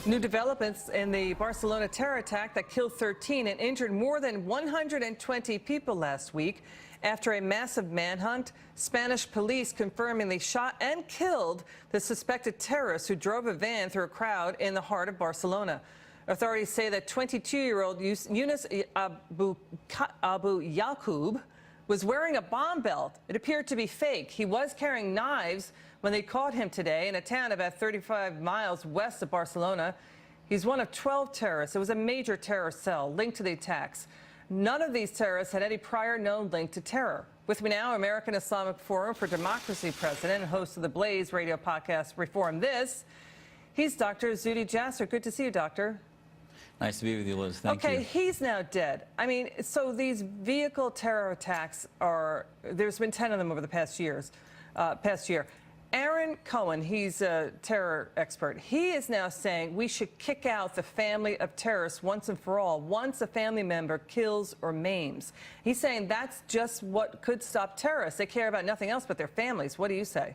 New developments in the Barcelona terror attack that killed 13 and injured more than 120 people last week. After a massive manhunt, Spanish police confirming they shot and killed the suspected terrorist who drove a van through a crowd in the heart of Barcelona. Authorities say that 22-year-old Yunus Abu Yaqub was wearing a bomb belt. It appeared to be fake. He was carrying knives when they caught him today in a town about 35 miles west of Barcelona. He's one of 12 terrorists. It was a major terror cell linked to the attacks. None of these terrorists had any prior known link to terror. With me now, American Islamic Forum for Democracy president and host of the Blaze radio podcast, Reform This. He's Dr. Zuhdi Jasser. Good to see you, doctor. Nice to be with you, Liz. Thank you. Okay, he's now dead. I mean, so these vehicle terror attacks there's been 10 of them over the past year. Aaron Cohen, he's a terror expert. He is now saying we should kick out the family of terrorists once and for all, once a family member kills or maims. He's saying that's just what could stop terrorists. They care about nothing else but their families. What do you say?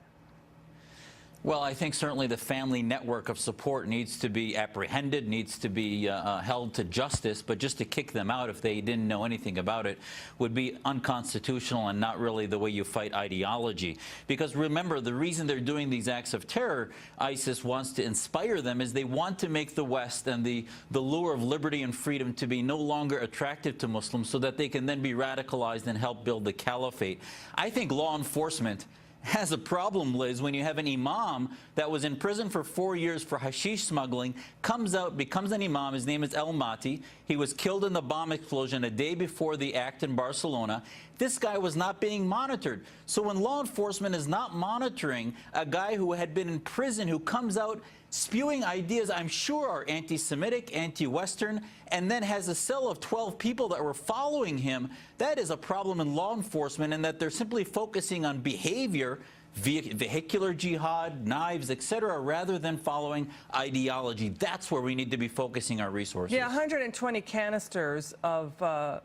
Well, I think certainly the family network of support needs to be apprehended, needs to be held to justice, but just to kick them out if they didn't know anything about it would be unconstitutional and not really the way you fight ideology. Because remember, the reason they're doing these acts of terror, ISIS wants to inspire them, is they want to make the West and the lure of liberty and freedom to be no longer attractive to Muslims so that they can then be radicalized and help build the caliphate. I think law enforcement has a problem, Liz, when you have an imam that was in prison for 4 years for hashish smuggling, comes out, becomes an imam. His name is El Mati. He was killed in the bomb explosion a day before the act in Barcelona. This guy was not being monitored. So when law enforcement is not monitoring a guy who had been in prison, who comes out spewing ideas I'm sure are anti-Semitic, anti-Western, and then has a cell of 12 people that were following him, that is a problem in law enforcement, and that they're simply focusing on behavior, vehicular jihad, knives, etc., rather than following ideology. That's where we need to be focusing our resources. Yeah, 120 canisters of a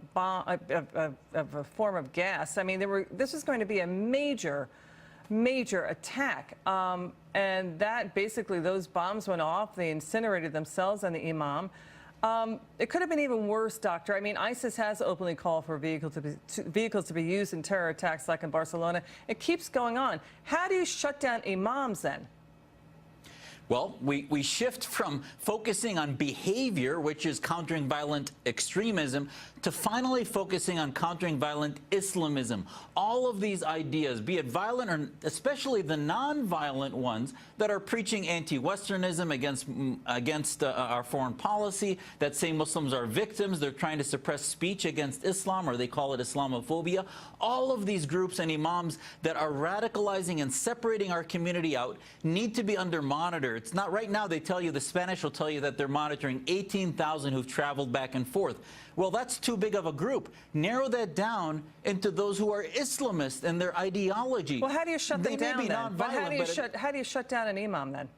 form of gas. I mean, this is going to be a major attack. And that basically, those bombs went off. They incinerated themselves and the imam. It could have been even worse, doctor. I mean, ISIS has openly called for vehicles to be used in terror attacks like in Barcelona. It keeps going on. How do you shut down imams then? Well, we shift from focusing on behavior, which is countering violent extremism, to finally focusing on countering violent Islamism. All of these ideas, be it violent or especially the non-violent ones that are preaching anti-Westernism against our foreign policy, that say Muslims are victims, they're trying to suppress speech against Islam, or they call it Islamophobia. All of these groups and imams that are radicalizing and separating our community out need to be under monitor. It's not right now. They tell you, the Spanish will tell you that they're monitoring 18,000 who've traveled back and forth. Well, that's too big of a group. Narrow that down into those who are Islamist in their ideology. Well, how do you shut them down then? But how do you shut down an imam then?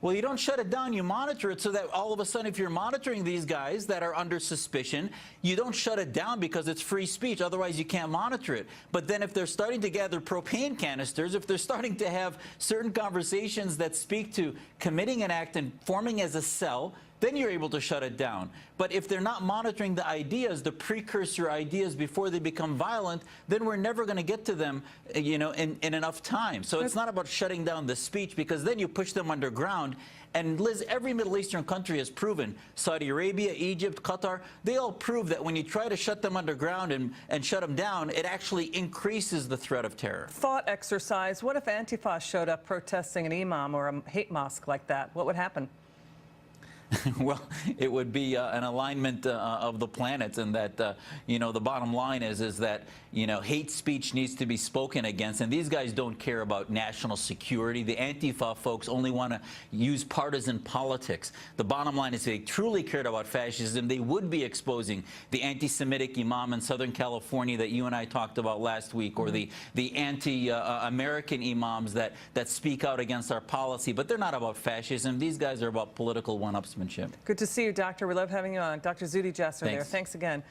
Well, you don't shut it down, you monitor it, so that all of a sudden, if you're monitoring these guys that are under suspicion, you don't shut it down because it's free speech. Otherwise, you can't monitor it. But then if they're starting to gather propane canisters, if they're starting to have certain conversations that speak to committing an act and forming as a cell, then you're able to shut it down. But if they're not monitoring the ideas, the precursor ideas before they become violent, then we're never going to get to them, you know, in enough time. So it's not about shutting down the speech, because then you push them underground. And Liz, every Middle Eastern country has proven, Saudi Arabia, Egypt, Qatar, they all prove that when you try to shut them underground and shut them down, it actually increases the threat of terror. Thought exercise. What if Antifa showed up protesting an imam or a hate mosque like that? What would happen? Well, it would be an alignment of the planets, and that, you know, the bottom line is that, you know, hate speech needs to be spoken against, and these guys don't care about national security. The Antifa folks only want to use partisan politics. The bottom line is, if they truly cared about fascism, they would be exposing the anti-Semitic imam in Southern California that you and I talked about last week, or the anti-American imams that speak out against our policy. But they're not about fascism. These guys are about political one-upsmanship. Good to see you, doctor. We love having you on. Dr. Zuhdi Jasser there. Thanks again.